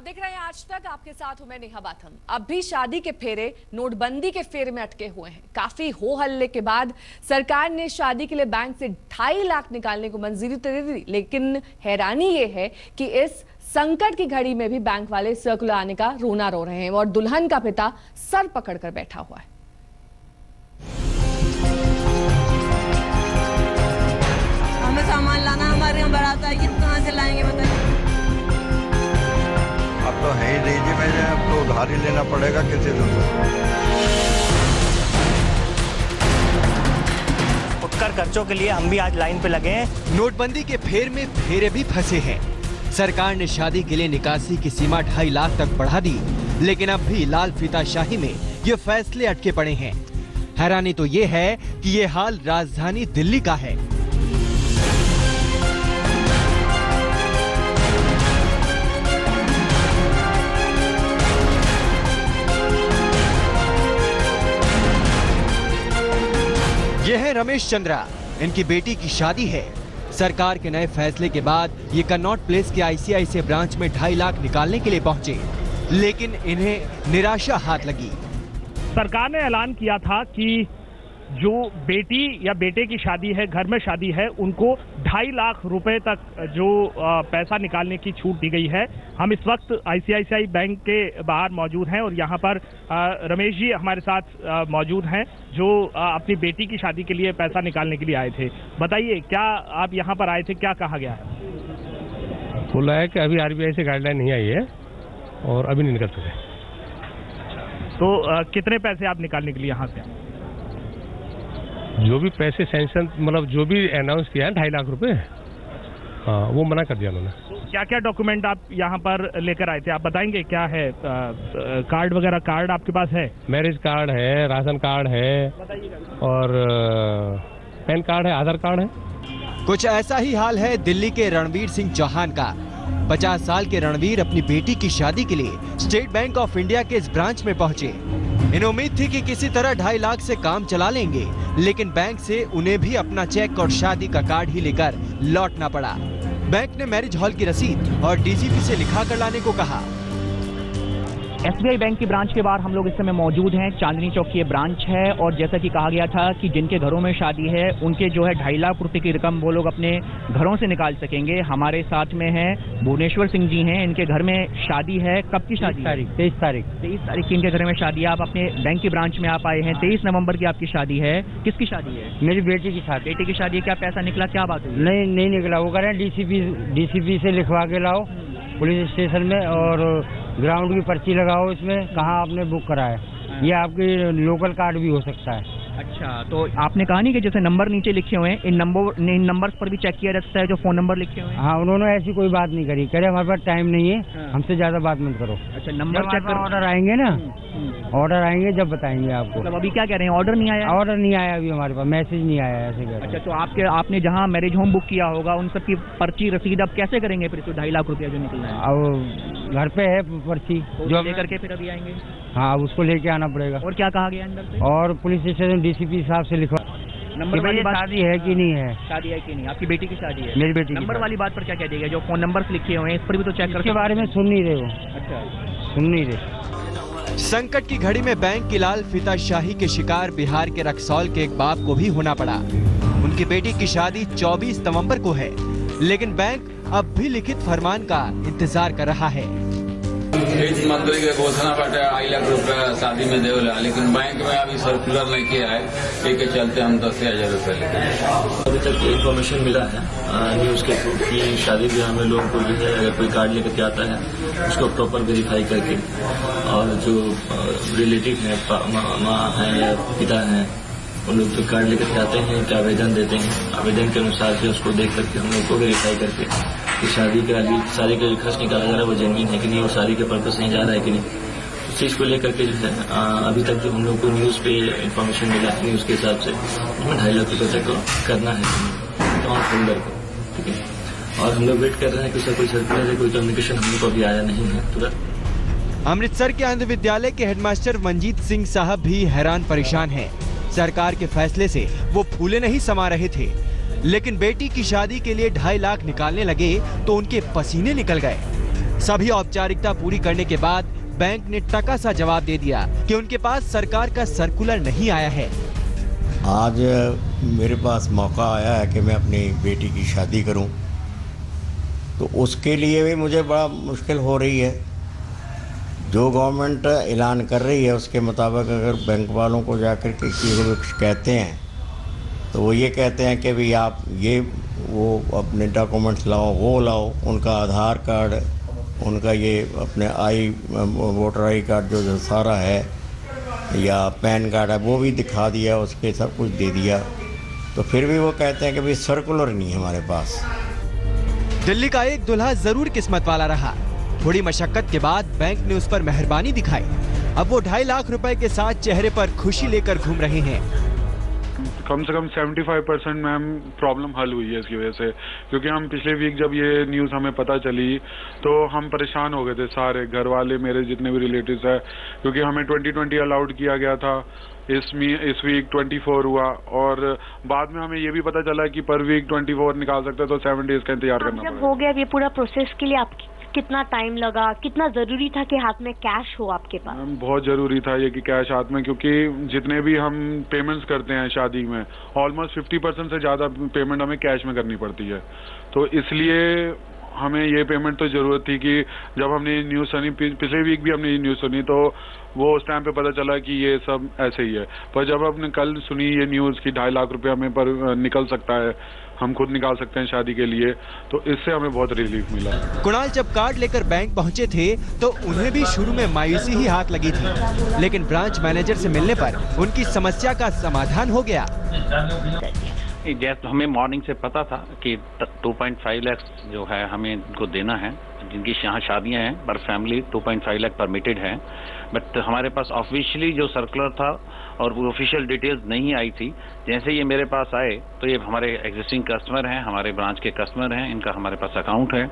आप देख रहे हैं आज तक, आपके साथ हूं मैं नेहा बाथम। अब भी शादी के फेरे नोटबंदी के फेरे में अटके हुए हैं। काफी हो हल्ले के बाद सरकार ने शादी के लिए बैंक से 2.5 लाख निकालने को मंजूरी तो दे दी, लेकिन हैरानी ये है कि इस संकट की घड़ी में भी बैंक वाले सर्कुलर आने का रोना रो रहे हैं और दुल्हन का पिता सर पकड़कर बैठा हुआ है। हमें सामान लाना, हमारे यहाँ बारात आएगी, कहाँ से लाएंगे बताइए। अब तो है ही नहीं, मुझे अब तो उधार ही लेना पड़ेगा किसी से। फुटकर खर्चों के लिए हम भी आज लाइन पे लगे हैं। नोटबंदी के फेर में फेरे भी फंसे हैं। सरकार ने शादी के लिए निकासी की सीमा 2.5 लाख तक बढ़ा दी, लेकिन अब भी लाल फीताशाही में ये फैसले अटके पड़े हैं। हैरानी तो ये है कि ये हाल राजधानी दिल्ली का है। यह है रमेश चंद्रा, इनकी बेटी की शादी है। सरकार के नए फैसले के बाद ये कनॉट प्लेस के आईसीआईसीआई ब्रांच में 2.5 लाख निकालने के लिए पहुंचे, लेकिन इन्हें निराशा हाथ लगी। सरकार ने ऐलान किया था कि जो बेटी या बेटे की शादी है, घर में शादी है, उनको 2.5 लाख रुपए तक जो पैसा निकालने की छूट दी गई है। हम इस वक्त आईसीआईसीआई बैंक के बाहर मौजूद हैं और यहाँ पर रमेश जी हमारे साथ मौजूद हैं, जो अपनी बेटी की शादी के लिए पैसा निकालने के लिए आए थे। बताइए, क्या आप यहाँ पर आए थे, क्या कहा गया है? बोला है कि अभी आरबीआई से गाइडलाइन नहीं आई है और अभी नहीं निकल सके। तो कितने पैसे आप निकालने के लिए यहाँ से? जो भी पैसे सैंक्शन, मतलब जो भी अनाउंस किया है 2.5 लाख रुपए, हाँ, वो मना कर दिया उन्होंने। क्या क्या डॉक्यूमेंट आप यहाँ पर लेकर आए थे, आप बताएंगे क्या है? कार्ड वगैरह, कार्ड आपके पास है? मैरिज कार्ड है, राशन कार्ड है और पैन कार्ड है, आधार कार्ड है। कुछ ऐसा ही हाल है दिल्ली के रणवीर सिंह चौहान का। 50 साल के रणवीर अपनी बेटी की शादी के लिए स्टेट बैंक ऑफ इंडिया के इस ब्रांच में पहुंचे। इन्हें उम्मीद थी कि किसी तरह 2.5 लाख से काम चला लेंगे, लेकिन बैंक से उन्हें भी अपना चेक और शादी का कार्ड ही लेकर लौटना पड़ा। बैंक ने मैरिज हॉल की रसीद और डीजीपी से लिखा कर लाने को कहा। एसबीआई बैंक की ब्रांच के बाहर हम लोग इस समय मौजूद हैं। चांदनी चौक की ये ब्रांच है और जैसा कि कहा गया था कि जिनके घरों में शादी है उनके जो है 2.5 लाख रुपए की रकम वो लोग अपने घरों से निकाल सकेंगे। हमारे साथ में है भुवनेश्वर सिंह जी हैं, इनके घर में शादी है। कब की शादी? 23 तारीख की इनके घर में शादी है। आप अपने बैंक की ब्रांच में आप आए हैं। 23 नवम्बर की आपकी शादी है। किसकी शादी है? मेरी बेटी की शादी। बेटी की शादी है। क्या पैसा निकला, क्या बात हुई? नहीं निकला। वो कह रहे हैं डीसीपी से लिखवा के लाओ पुलिस स्टेशन में और ग्राउंड की पर्ची लगाओ, इसमें कहाँ आपने बुक करा है। ये आपकी लोकल कार्ड भी हो सकता है। अच्छा, तो आपने कहा नहीं कि जैसे नंबर नीचे लिखे हुए हैं, इन नंबर्स पर भी चेक किया जा सकता है जो फोन नंबर लिखे हुए हैं? हाँ, उन्होंने ऐसी कोई बात नहीं करी। कह रहे हमारे पास टाइम नहीं है। हाँ। हमसे ज्यादा बात मत करो। अच्छा, नंबर चेक कर। ऑर्डर आएंगे ना, ऑर्डर आएंगे जब बताएंगे आपको। मतलब अभी क्या कह रहे हैं, ऑर्डर नहीं आया? ऑर्डर नहीं आया अभी, हमारे पास मैसेज नहीं आया ऐसे कह रहे हैं। अच्छा, तो आपने जहाँ मैरिज होम बुक किया होगा उन सब की पर्ची रसीद आप कैसे करेंगे फिर? 2.5 लाख रुपया जो निकलना है अब घर पे है पर्ची, जो लेकर के फिर अभी आएंगे। हाँ, उसको लेके आना पड़ेगा। और क्या कहा गया अंदर से? और पुलिस स्टेशन डीसीपी साहब से लिखवा नंबर वाली बात, शादी है कि नहीं है। शादी है कि नहीं? आपकी बेटी की शादी है। मेरी बेटी। नंबर वाली बात पर क्या कह दिया? जो फोन नंबर्स लिखे हुए हैं इस पर भी तो चेक कर। के बारे में सुन नहीं रहे हो? अच्छा, सुन नहीं रहे। संकट की घड़ी में बैंक की लाल फीताशाही के शिकार बिहार के रक्सौल के एक बाप को भी होना पड़ा। उनकी बेटी की शादी 24 नवंबर को है, लेकिन बैंक अब भी लिखित फरमान का इंतजार कर रहा है। वित्त मंत्री के घोषणा बाटे 2.5 लाख रुपया शादी में देवला, लेकिन बैंक में अभी सर्कुलर नहीं किया है। के चलते हम 10,000 रुपये लेते। अभी तक इन्फॉर्मेशन मिला है न्यूज़ के थ्रू कि शादी ब्याह में लोगों को जो है अगर कोई कार्ड लेकर के आता है उसको प्रॉपर वेरीफाई करके, और जो रिलेटिव है, माँ हैं या पिता हैं, उन लोग जो कार्ड लेकर के आते हैं कि आवेदन देते हैं, आवेदन के अनुसार से उसको देख करके हम लोग को वेरीफाई करके कि शादी का जो खर्च निकाला जा रहा है वो जेन्युइन है कि नहीं, वो शादी के पर्पज से जा रहा है कि नहीं। उस चीज़ को लेकर के जो है अभी तक जो हम लोग को न्यूज़ पे इन्फॉर्मेशन मिला है, न्यूज़ के हिसाब से 2.5 लाख रुपये तक करना है अकाउंट होल्डर को, ठीक है। और हम लोग वेट कर रहे हैं कि उसका कोई सर्कुलर है, कोई कम्युनिकेशन हम लोग को अभी आया नहीं है तुरंत। अमृतसर के आनंद विद्यालय के हेडमास्टर मंजीत सिंह साहब भी हैरान परेशान हैं। सरकार के फैसले से वो फूले नहीं समा रहे थे, लेकिन बेटी की शादी के लिए 2.5 लाख निकालने लगे तो उनके पसीने निकल गए। सभी औपचारिकता पूरी करने के बाद बैंक ने टका सा जवाब दे दिया कि उनके पास सरकार का सर्कुलर नहीं आया है। आज मेरे पास मौका आया है कि मैं अपनी बेटी की शादी करूं, तो उसके लिए भी मुझे बड़ा मुश्किल हो रही है। जो गवर्नमेंट ऐलान कर रही है उसके मुताबिक अगर बैंक वालों को जाकर के किसी को कुछ कहते हैं तो वो ये कहते हैं कि भाई आप ये वो अपने डॉक्यूमेंट्स लाओ, वो लाओ, उनका आधार कार्ड, उनका ये अपने वोटर आई कार्ड जो सारा है या पैन कार्ड है वो भी दिखा दिया, उसके सब कुछ दे दिया, तो फिर भी वो कहते हैं कि भाई सर्कुलर नहीं है हमारे पास। दिल्ली का एक दूल्हा जरूर किस्मत वाला रहा। थोड़ी मशक्कत के बाद बैंक ने उस पर मेहरबानी दिखाई। अब वो 2.5 लाख रुपए के साथ चेहरे पर खुशी लेकर घूम रहे हैं। कम से कम 75% मैम प्रॉब्लम हल हुई है इसकी वजह से, क्योंकि हम पिछले वीक जब ये न्यूज़ हमें पता चली तो हम परेशान हो गए थे सारे घर वाले, मेरे जितने भी रिलेटिव्स हैं, क्योंकि हमें 2020 अलाउड किया गया था, इस वीक 24 हुआ और बाद में हमें ये भी पता चला कि पर वीक 24 निकाल सकते हैं, तो 7 डेज का इंतजार करना पड़ेगा। जब हो गया ये पूरा प्रोसेस के लिए आप कितना टाइम लगा, कितना जरूरी था कि हाथ में कैश हो आपके पास? बहुत जरूरी था ये कि कैश हाथ में, क्योंकि जितने भी हम पेमेंट्स करते हैं शादी में ऑलमोस्ट 50% से ज़्यादा पेमेंट हमें कैश में करनी पड़ती है, तो इसलिए हमें ये पेमेंट तो ज़रूरत थी कि जब हमने न्यूज़ सुनी, पिछले वीक भी हमने ये न्यूज़ सुनी, तो वो उस टाइम पे पता चला कि ये सब ऐसे ही है, पर जब हमने कल सुनी ये न्यूज़ कि 2.5 लाख रुपए हमें पर निकल सकता है, हम खुद निकाल सकते हैं शादी के लिए, तो इससे हमें बहुत रिलीफ मिला। कुणाल जब कार्ड लेकर बैंक पहुंचे थे तो उन्हें भी शुरू में मायूसी ही हाथ लगी थी, लेकिन ब्रांच मैनेजर से मिलने पर उनकी समस्या का समाधान हो गया। जैसे हमें मॉर्निंग से पता था कि 2.5 लाख जो है हमें इनको देना है, जिनकी यहाँ शादियाँ हैं पर फैमिली 2.5 लाख परमिटेड है, बट हमारे पास ऑफिशियली जो सर्कुलर था और वो ऑफिशियल डिटेल्स नहीं आई थी। जैसे ये मेरे पास आए तो ये हमारे एग्जिस्टिंग कस्टमर हैं, हमारे ब्रांच के कस्टमर हैं, इनका हमारे पास अकाउंट है,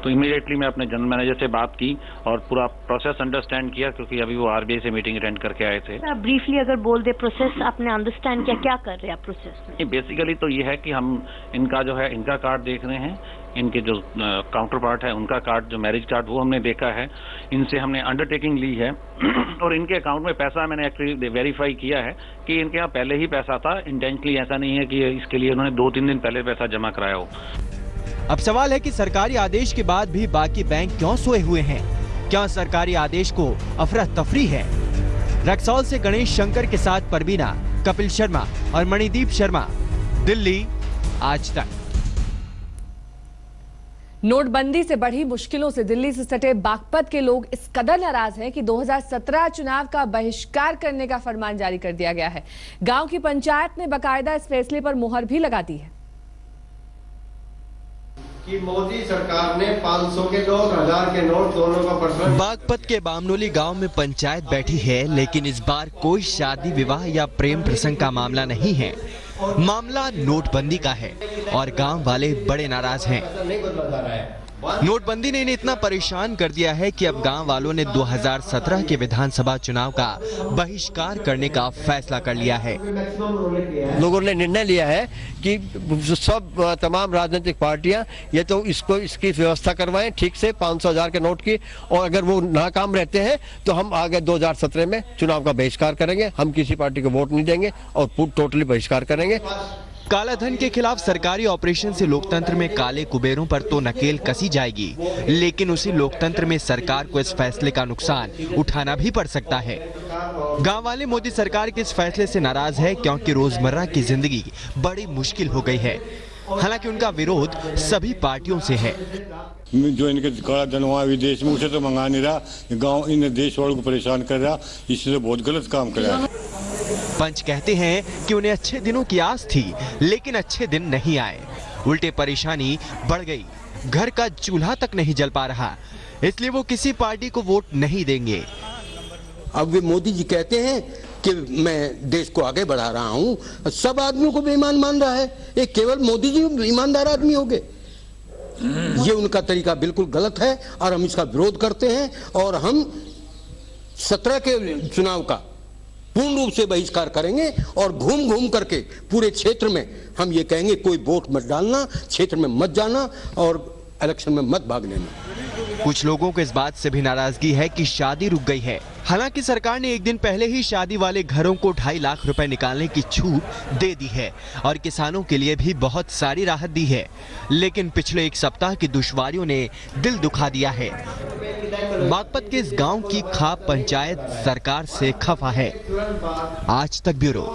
तो इमीडिएटली मैं अपने जनरल मैनेजर से बात की और पूरा प्रोसेस अंडरस्टैंड किया, क्योंकि अभी वो RBI से मीटिंग अटेंड करके आए थे। ब्रीफली अगर बोल दे प्रोसेस आपने अंडरस्टैंड किया, क्या कर रहे हैं प्रोसेस में? बेसिकली तो ये है कि हम इनका जो है इनका कार्ड देख रहे हैं, इनके जो काउंटर पार्ट है उनका कार्ड, जो मैरिज कार्ड, वो हमने देखा है, इनसे हमने अंडरटेकिंग ली है और इनके अकाउंट में पैसा मैंने एक्चुअली वेरीफाई किया है कि इनके यहाँ पहले ही पैसा था, इंटेंशनली ऐसा नहीं है कि इसके लिए उन्होंने 2-3 दिन पहले पैसा जमा कराया हो। अब सवाल है कि सरकारी आदेश के बाद भी बाकी बैंक क्यों सोए हुए हैं? क्या सरकारी आदेश को अफरा तफरी है? रक्सौल से गणेश शंकर के साथ परवीना, कपिल शर्मा और मणिदीप शर्मा, दिल्ली आज तक। नोटबंदी से बढ़ी मुश्किलों से दिल्ली से सटे बागपत के लोग इस कदर नाराज हैं कि 2017 चुनाव का बहिष्कार करने का फरमान जारी कर दिया गया है। गांव की पंचायत ने बकायदा इस फैसले पर मुहर भी लगा दी है कि मोदी सरकार ने 500 के नोट, 1000 के नोट दोनों का प्रचलन। बागपत के बामनोली गांव में पंचायत बैठी है, लेकिन इस बार कोई शादी विवाह या प्रेम प्रसंग का मामला नहीं है। मामला नोटबंदी का है और गांव वाले बड़े नाराज हैं। नोटबंदी ने इन्हें इतना परेशान कर दिया है कि अब गांव वालों ने 2017 के विधानसभा चुनाव का बहिष्कार करने का फैसला कर लिया है। लोगों ने निर्णय लिया है कि सब तमाम राजनीतिक पार्टियां ये तो इसकी व्यवस्था करवाएं ठीक से 500,000 के नोट की, और अगर वो नाकाम रहते हैं तो हम आगे 2017 में चुनाव का बहिष्कार करेंगे। हम किसी पार्टी को वोट नहीं देंगे और टोटली बहिष्कार करेंगे। कालाधन के खिलाफ सरकारी ऑपरेशन से लोकतंत्र में काले कुबेरों पर तो नकेल कसी जाएगी, लेकिन उसी लोकतंत्र में सरकार को इस फैसले का नुकसान उठाना भी पड़ सकता है। गांव वाले मोदी सरकार के इस फैसले से नाराज है, क्योंकि रोजमर्रा की जिंदगी बड़ी मुश्किल हो गई है। हालांकि उनका विरोध सभी पार्टियों से है। जो इनके काला धन वहाँ विदेश में उसे तो मंगा नहीं रहा, गाँव इन देश वालों को परेशान कर रहा, इससे बहुत गलत काम कर रहा है। पंच कहते हैं कि उन्हें अच्छे दिनों की आस थी, लेकिन अच्छे दिन नहीं आए। उल्टे परेशानी बढ़ गई, घर का चूल्हा तक नहीं जल पा रहा, इसलिए वो किसी पार्टी को वोट नहीं देंगे। अब वे मोदी जी कहते हैं कि मैं देश को आगे बढ़ा रहा हूँ, सब आदमियों को बेईमान मान रहा है, ये केवल मोदी जी ईमानदार आदमी हो गए। ये उनका तरीका बिल्कुल गलत है और हम इसका विरोध करते हैं, और हम 17 के चुनाव का पूर्ण रूप से बहिष्कार करेंगे और घूम घूम करके पूरे क्षेत्र में हम ये कहेंगे कोई वोट मत डालना, क्षेत्र में मत जाना और इलेक्शन में मत भाग लेना। कुछ लोगों को इस बात से भी नाराजगी है कि शादी रुक गई है। हालांकि सरकार ने एक दिन पहले ही शादी वाले घरों को 2.5 लाख रुपए निकालने की छूट दे दी है और किसानों के लिए भी बहुत सारी राहत दी है, लेकिन पिछले एक सप्ताह की दुश्वारियों ने दिल दुखा दिया है। बागपत के इस गांव की खाप पंचायत सरकार से खफा है। आज तक ब्यूरो।